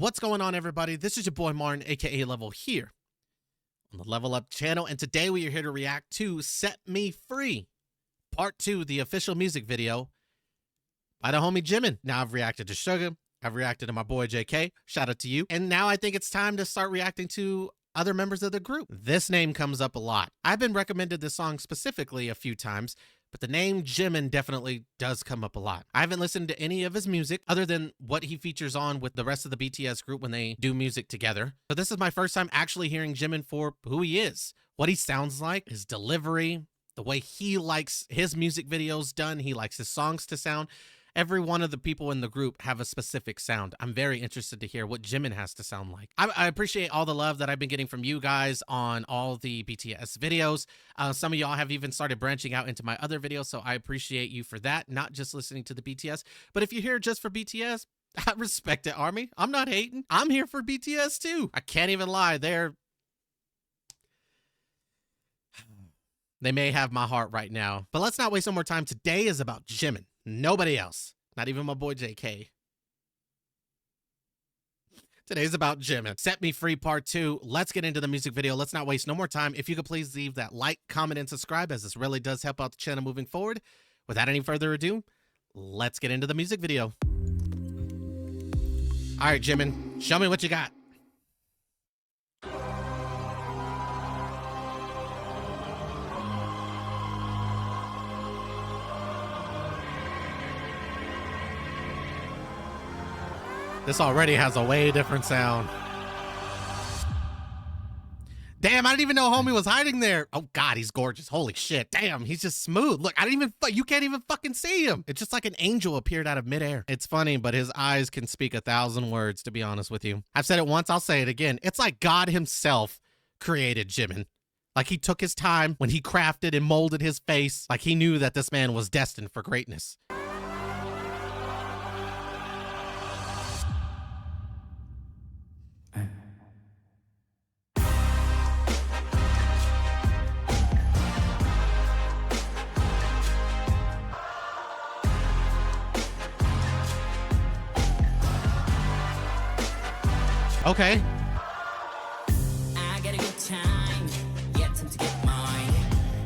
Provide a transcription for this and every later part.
What's going on, everybody? This is your boy Martin, aka Level, here on the Level Up channel, and today we are here to react to Set Me Free, Part 2, the official music video by the homie Jimin. Now I've reacted to Suga, I've reacted to my boy JK, shout out to you, and now I think it's time to start reacting to other members of the group. This name comes up a lot. I've been recommended this song specifically a few times, but the name Jimin definitely does come up a lot. I haven't listened to any of his music other than what he features on with the rest of the BTS group when they do music together. So this is my first time actually hearing Jimin for who he is, what he sounds like, his delivery, the way he likes his music videos done, he likes his songs to sound. Every one of the people in the group have a specific sound. I'm very interested to hear what Jimin has to sound like. I appreciate all the love that I've been getting from you guys on all the BTS videos. Some of y'all have even started branching out into my other videos, so I appreciate you for that, not just listening to the BTS. But if you're here just for BTS, I respect it, Army. I'm not hating. I'm here for BTS too. I can't even lie. They may have my heart right now. But let's not waste no more time. Today is about Jimin. Nobody else. Not even my boy JK. Today's about Jimin. Set Me Free Part 2. Let's get into the music video. Let's not waste no more time. If you could please leave that like, comment, and subscribe, as this really does help out the channel moving forward. Without any further ado, let's get into the music video. All right, Jimin, show me what you got. This already has a way different sound. Damn, I didn't even know homie was hiding there. Oh God, he's gorgeous. Holy shit. Damn, he's just smooth. Look, you can't even fucking see him. It's just like an angel appeared out of midair. It's funny, but his eyes can speak 1,000 words, to be honest with you. I've said it once, I'll say it again. It's like God himself created Jimin. Like he took his time when he crafted and molded his face. Like he knew that this man was destined for greatness. Okay. I got a good time, yet time to get mine.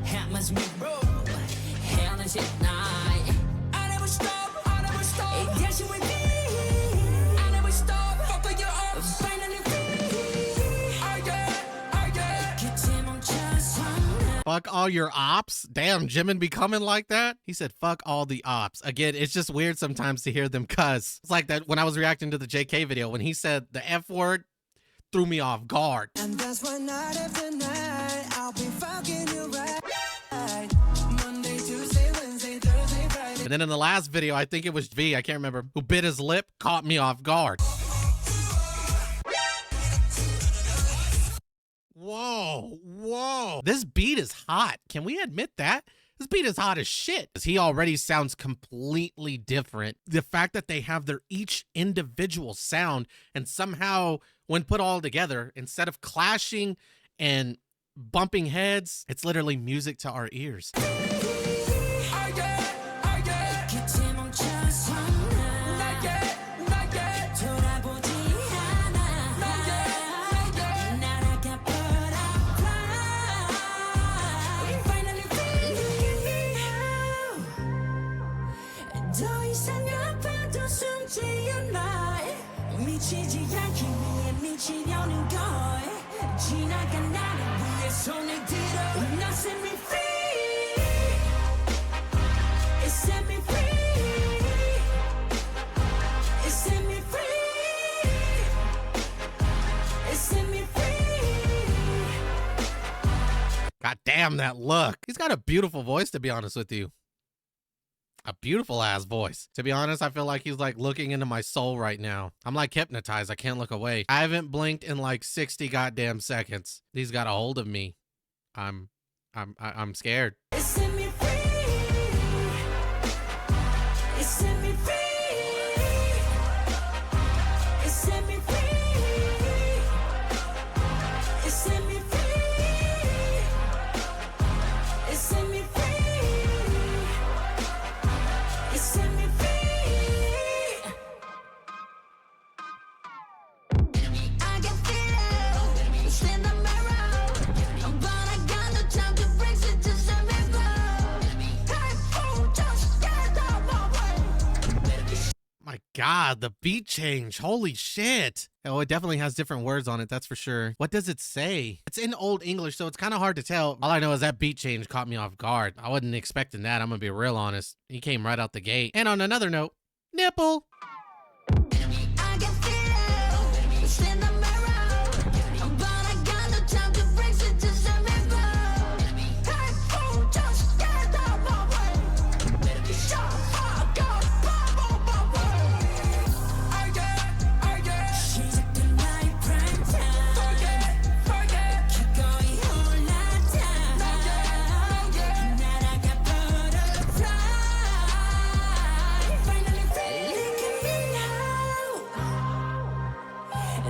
Hammers me roll, hell and shit night. I never stop, I never stop. Yes, you with me. I never stop, fuck you up, finally free. I get him on chance. Fuck all your ops? Damn, Jimin be coming like that? He said, fuck all the ops. Again, it's just weird sometimes to hear them cuss. It's like that when I was reacting to the JK video, when he said the F word, threw me off guard. And that's why night after night, I'll be fucking you right. Monday, Tuesday, Wednesday, Thursday, Friday. And then in the last video, I think it was V, I can't remember, who bit his lip, caught me off guard. Whoa. This beat is hot. Can we admit that? This beat is hot as shit. He already sounds completely different. The fact that they have their each individual sound and somehow when put all together, instead of clashing and bumping heads, it's literally music to our ears. Set me free. It set me free. It set me free. It set me free. God damn that look. He's got a beautiful voice, to be honest with you. A beautiful ass voice. To be honest, I feel like he's like looking into my soul right now. I'm like hypnotized. I can't look away. I haven't blinked in like 60 goddamn seconds. He's got a hold of me. I'm scared. It set me free. It set me free. It set me free. It set me free. It set me free. It set me free. in the mirror, but I got no time to fix it, just let me go. Hey, fool, just get out my way. My God, the beat change. Holy shit. Oh, it definitely has different words on it, that's for sure. What does it say? It's in Old English, so it's kind of hard to tell. All I know is that beat change caught me off guard. I wasn't expecting that, I'm gonna be real honest. He came right out the gate. And on another note, nipple. I can feel it, it's in the mirror, but I got no time to fix it, just let me go. Hey, fool, just get out my way. Shut up, go, my way. I get. She's acting like prime time. Forget. Keep going all that time. 날아가 butterfly. Finally look at me now.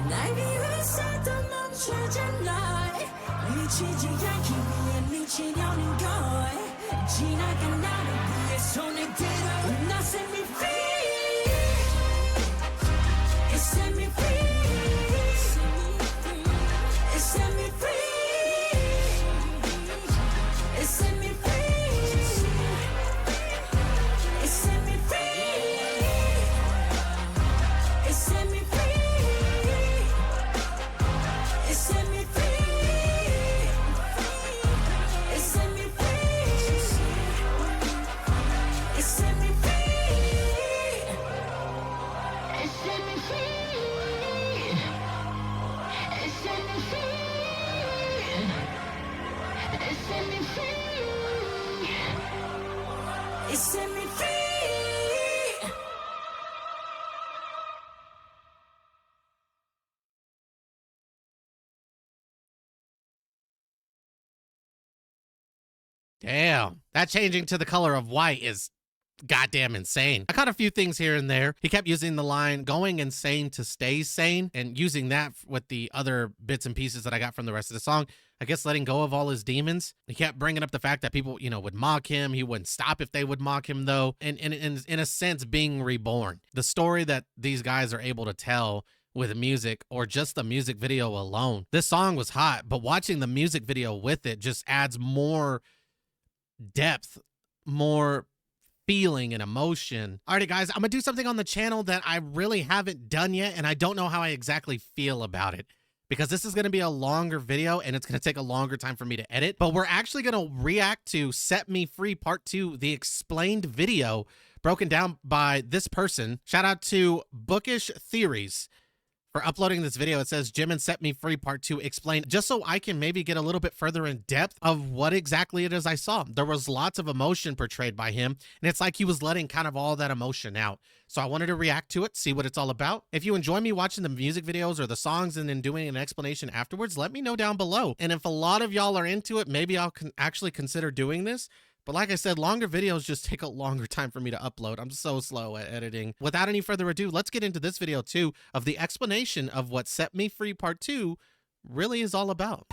날 비웃어도 멈추잖아. 미치지 않기 위해 미치려는 걸. 지나간 나를 위해 손을 들어. Now set me free. It set me free. It set me free. It set me free. It set me free. It set me free. It set me free. It set me free. It set me free. It set me free. It set me free. It set me free. It set me free. Damn, that changing to the color of white is goddamn insane. I caught a few things here and there. He kept using the line, going insane to stay sane, and using that with the other bits and pieces that I got from the rest of the song. I guess letting go of all his demons. He kept bringing up the fact that people, would mock him. He wouldn't stop if they would mock him, though. And in a sense, being reborn. The story that these guys are able to tell with music, or just the music video alone. This song was hot, but watching the music video with it just adds more depth, more feeling and emotion. Alrighty guys, I'm gonna do something on the channel that I really haven't done yet, and I don't know how I exactly feel about it, because this is gonna be a longer video and it's gonna take a longer time for me to edit. But we're actually gonna react to Set Me Free Part 2, the explained video broken down by this person. Shout out to Bookish Theories for uploading this video. It says Jimin Set Me Free Part 2 explained, just so I can maybe get a little bit further in depth of what exactly it is I saw. There was lots of emotion portrayed by him, and it's like he was letting kind of all that emotion out. So I wanted to react to it, see what it's all about. If you enjoy me watching the music videos or the songs and then doing an explanation afterwards, let me know down below. And if a lot of y'all are into it, maybe I'll actually consider doing this. But like I said, longer videos just take a longer time for me to upload. I'm so slow at editing. Without any further ado, let's get into this video too of the explanation of what Set Me Free Part 2 really is all about.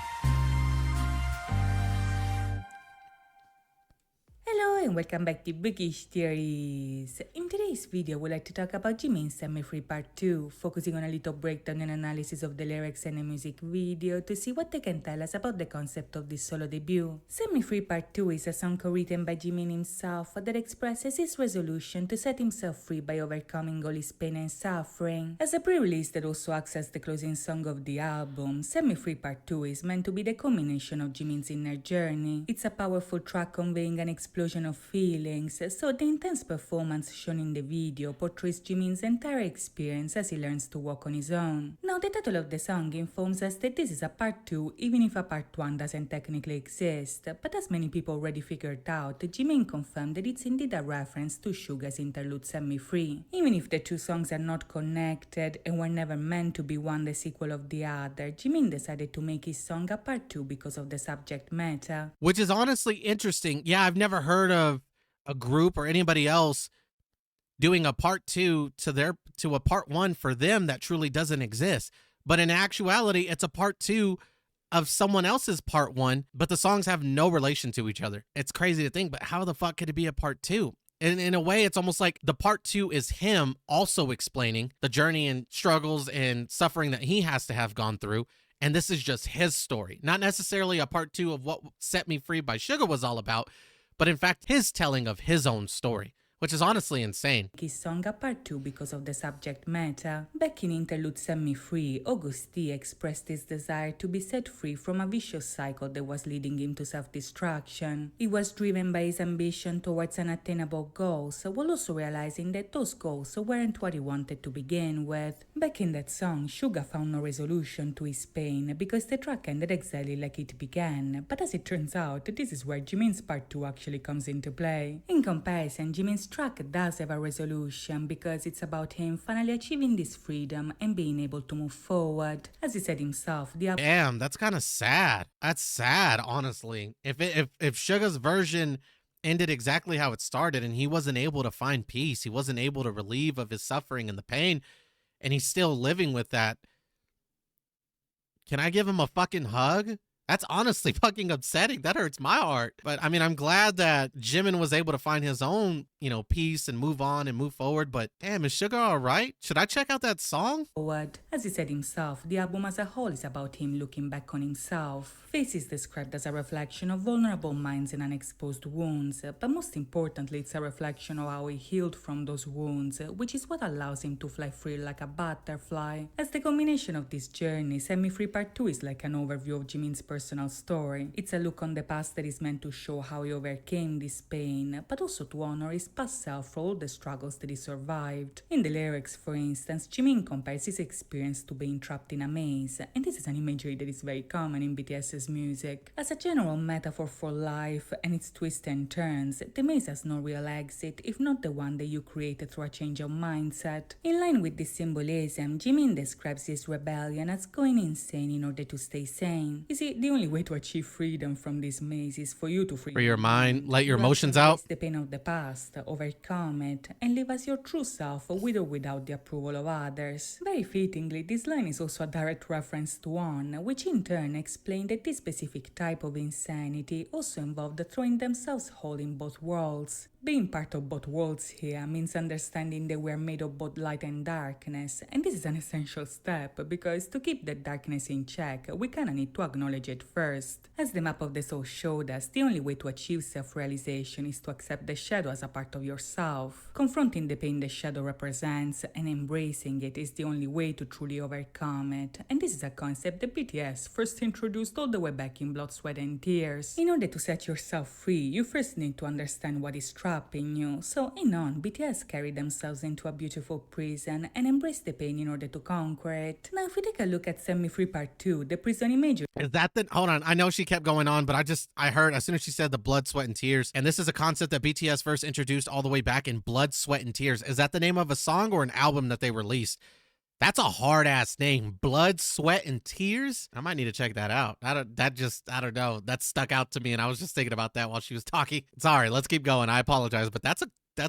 Hello and welcome back to Bookish Theories. In today's video, we'd like to talk about Jimin's Set Me Free Part 2, focusing on a little breakdown and analysis of the lyrics and the music video to see what they can tell us about the concept of this solo debut. Set Me Free Part 2 is a song co-written by Jimin himself that expresses his resolution to set himself free by overcoming all his pain and suffering. As a pre-release that also acts as the closing song of the album, Set Me Free Part 2 is meant to be the culmination of Jimin's inner journey. It's a powerful track conveying an explosion of feelings, so the intense performance shown in the video portrays Jimin's entire experience as he learns to walk on his own. Now, the title of the song informs us that this is a part 2, even if a part 1 doesn't technically exist, but as many people already figured out, Jimin confirmed that it's indeed a reference to Suga's interlude Set Me Free. Even if the two songs are not connected and were never meant to be one the sequel of the other, Jimin decided to make his song a part 2 because of the subject matter. Which is honestly interesting. Yeah, I've never heard of a group or anybody else doing a part 2 to a part 1 for them that truly doesn't exist. But in actuality, it's a part 2 of someone else's part 1, but the songs have no relation to each other. It's crazy to think, but how the fuck could it be a part 2? And in a way, it's almost like the part 2 is him also explaining the journey and struggles and suffering that he has to have gone through. And this is just his story, not necessarily a part 2 of what Set Me Free by Suga was all about, but in fact, his telling of his own story, which is honestly insane. His song a part 2 because of the subject matter. Back in interlude Set Me Free, Auguste expressed his desire to be set free from a vicious cycle that was leading him to self-destruction. He was driven by his ambition towards unattainable goals, while also realizing that those goals weren't what he wanted to begin with. Back in that song, Suga found no resolution to his pain because the track ended exactly like it began, but as it turns out, this is where Jimin's part 2 actually comes into play. In comparison, Jimin's track does have a resolution because it's about him finally achieving this freedom and being able to move forward. As he said himself, Damn, that's kind of sad. That's sad, honestly. If Suga's version ended exactly how it started and he wasn't able to find peace, he wasn't able to relieve of his suffering and the pain, and he's still living with that, can I give him a fucking hug? That's honestly fucking upsetting. That hurts my heart. But I mean, I'm glad that Jimin was able to find his own, peace and move on and move forward. But damn, is Suga all right? Should I check out that song? Forward. As he said himself, the album as a whole is about him looking back on himself. Face is described as a reflection of vulnerable minds and unexposed wounds, but most importantly, it's a reflection of how he healed from those wounds, which is what allows him to fly free like a butterfly. As the combination of this journey, Set Me Free Part 2 is like an overview of Jimin's personal story. It's a look on the past that is meant to show how he overcame this pain, but also to honor his past self for all the struggles that he survived. In the lyrics, for instance, Jimin compares his experience to being trapped in a maze, and this is an imagery that is very common in BTS's music. As a general metaphor for life and its twists and turns, the maze has no real exit if not the one that you created through a change of mindset. In line with this symbolism, Jimin describes his rebellion as going insane in order to stay sane. You see, the only way to achieve freedom from this maze is for you to free your mind, let your emotions out. The pain of the past, overcome it, and live as your true self with or without the approval of others. Very fittingly, this line is also a direct reference to On, which in turn explained that this specific type of insanity also involved throwing themselves whole in both worlds. Being part of both worlds here means understanding that we are made of both light and darkness, and this is an essential step because to keep that darkness in check, we kinda need to acknowledge it first. As the map of the soul showed us, the only way to achieve self-realization is to accept the shadow as a part of yourself. Confronting the pain the shadow represents and embracing it is the only way to truly overcome it, and this is a concept that BTS first introduced all the way back in Blood, Sweat and Tears. In order to set yourself free, you first need to understand what is trapping you. So in On, BTS carried themselves into a beautiful prison and embraced the pain in order to conquer it. Now if we take a look at Set Me Free Part 2, the prison imagery. Is that the, hold on, I know she kept going on, but I heard as soon as she said the Blood, Sweat and Tears, and this is a concept that BTS first introduced all the way back in Blood, Sweat and Tears. Is that the name of a song or an album that they released? That's a hard ass name. Blood, Sweat, and Tears. I might need to check that out. I don't know. That stuck out to me, and I was just thinking about that while she was talking. Sorry, let's keep going. I apologize, but that's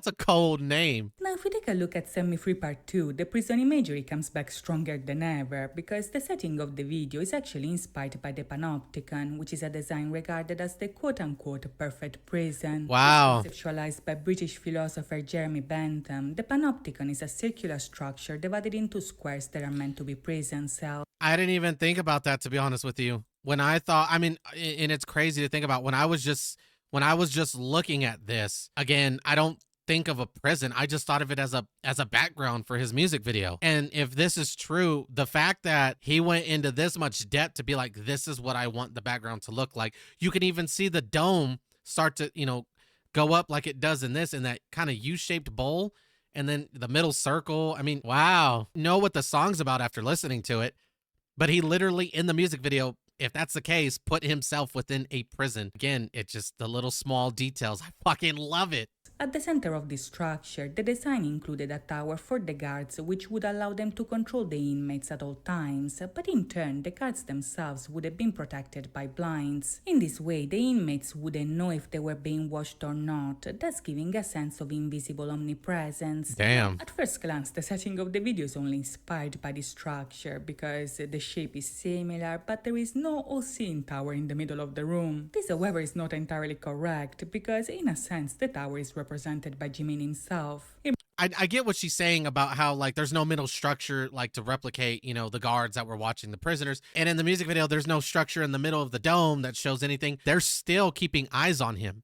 a cold name. Now if we take a look at Set Me Free Part 2, the prison imagery comes back stronger than ever because the setting of the video is actually inspired by the Panopticon, which is a design regarded as the quote-unquote perfect prison. Wow. Conceptualized by British philosopher Jeremy Bentham, the Panopticon is a circular structure divided into squares that are meant to be prison cells. I didn't even think about that, to be honest with you. When I thought, I mean, and it's crazy to think about, when I was just looking at this, again, I don't think of a prison. I just thought of it as a background for his music video. And if this is true, the fact that he went into this much depth to be like, this is what I want the background to look like. You can even see the dome start to, go up like it does in this, in that kind of U-shaped bowl. And then the middle circle. I mean, wow. Know what the song's about after listening to it. But he literally, in the music video, if that's the case, put himself within a prison. Again, it's just the little small details. I fucking love it. At the center of this structure, the design included a tower for the guards which would allow them to control the inmates at all times, but in turn the guards themselves would have been protected by blinds. In this way, the inmates wouldn't know if they were being watched or not, thus giving a sense of invisible omnipresence. Damn. At first glance, the setting of the video is only inspired by this structure because the shape is similar, but there is no all-seeing tower in the middle of the room. This, however, is not entirely correct because in a sense the tower is represented by Jimin himself. I get what she's saying about how like there's no middle structure like to replicate, you know, the guards that were watching the prisoners. And in the music video, there's no structure in the middle of the dome that shows anything. They're still keeping eyes on him.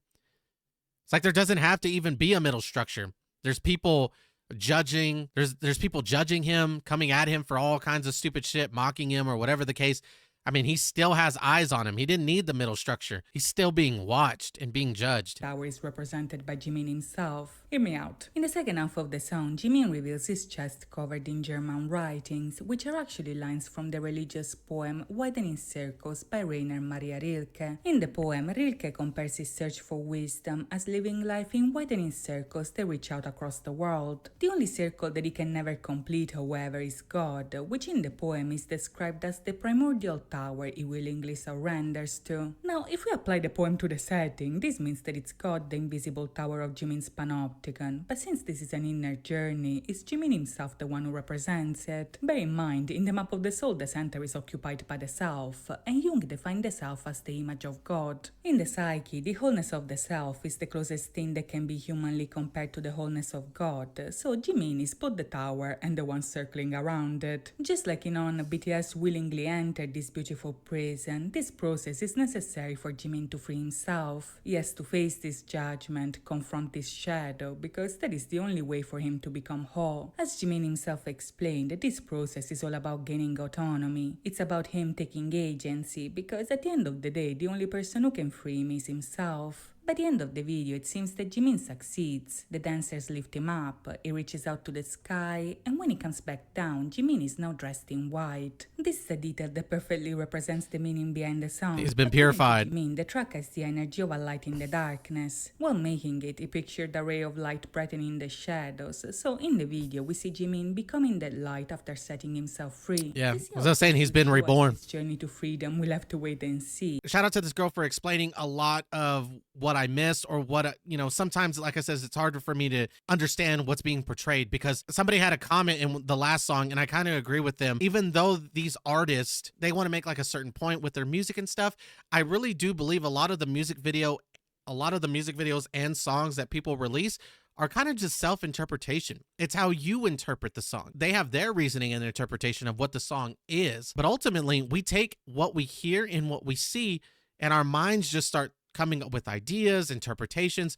It's like there doesn't have to even be a middle structure. There's people judging, there's people judging him, coming at him for all kinds of stupid shit, mocking him or whatever the case. I mean, he still has eyes on him. He didn't need the middle structure. He's still being watched and being judged. Tower is represented by Jimin himself. Hear me out. In the second half of the song, Jimin reveals his chest covered in German writings, which are actually lines from the religious poem Widening Circles by Rainer Maria Rilke. In the poem, Rilke compares his search for wisdom as living life in widening circles that reach out across the world. The only circle that he can never complete, however, is God, which in the poem is described as the primordial tower he willingly surrenders to. Now, if we apply the poem to the setting, this means that it's God, the invisible tower of Jimin's panopticon, but since this is an inner journey, is Jimin himself the one who represents it? Bear in mind, in the map of the soul, the center is occupied by the self, and Jung defined the self as the image of God. In the psyche, the wholeness of the self is the closest thing that can be humanly compared to the wholeness of God, so Jimin is both the tower and the one circling around it. Just like in On, BTS willingly entered this beautiful prison, this process is necessary for Jimin to free himself. He has to face this judgment, confront this shadow, because that is the only way for him to become whole. As Jimin himself explained, this process is all about gaining autonomy. It's about him taking agency, because at the end of the day, the only person who can free him is himself. By the end of the video, it seems that Jimin succeeds. The dancers lift him up, he reaches out to the sky, and when he comes back down, Jimin is now dressed in white. This is a detail that perfectly represents the meaning behind the song. He's been purified. Jimin, the track has the energy of a light in the darkness. While making it, he pictured a ray of light brightening the shadows, so in the video, we see Jimin becoming that light after setting himself free. Yeah, as I was saying, he's been reborn. His journey to freedom, we'll have to wait and see. Shout out to this girl for explaining a lot of what I missed or what, you know, sometimes, like I said, it's harder for me to understand what's being portrayed because somebody had a comment in the last song and I kind of agree with them. Even though these artists, they want to make like a certain point with their music and stuff, I really do believe a lot of the music videos and songs that people release are kind of just self-interpretation. It's how you interpret the song. They have their reasoning and interpretation of what the song is. But ultimately, we take what we hear and what we see, and our minds just start coming up with ideas, interpretations,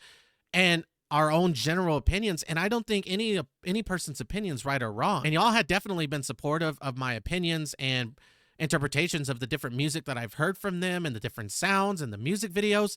and our own general opinions. And I don't think any person's opinion's right or wrong. And y'all had definitely been supportive of my opinions and interpretations of the different music that I've heard from them and the different sounds and the music videos.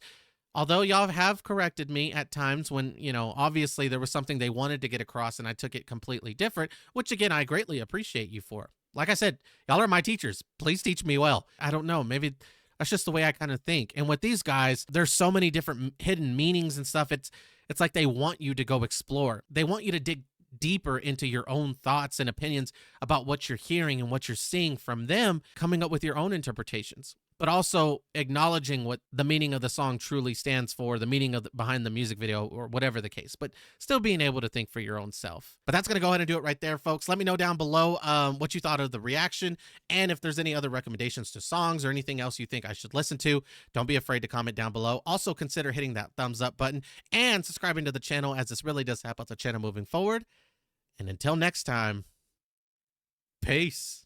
Although y'all have corrected me at times when, you know, obviously there was something they wanted to get across and I took it completely different, which again, I greatly appreciate you for. Like I said, y'all are my teachers. Please teach me well. I don't know. Maybe that's just the way I kind of think. And with these guys, there's so many different hidden meanings and stuff. It's like they want you to go explore. They want you to dig deeper into your own thoughts and opinions about what you're hearing and what you're seeing from them, coming up with your own interpretations, but also acknowledging what the meaning of the song truly stands for, the meaning of behind the music video or whatever the case, but still being able to think for your own self. But that's going to go ahead and do it right there, folks. Let me know down below what you thought of the reaction and if there's any other recommendations to songs or anything else you think I should listen to. Don't be afraid to comment down below. Also consider hitting that thumbs up button and subscribing to the channel as this really does help out the channel moving forward. And until next time, peace.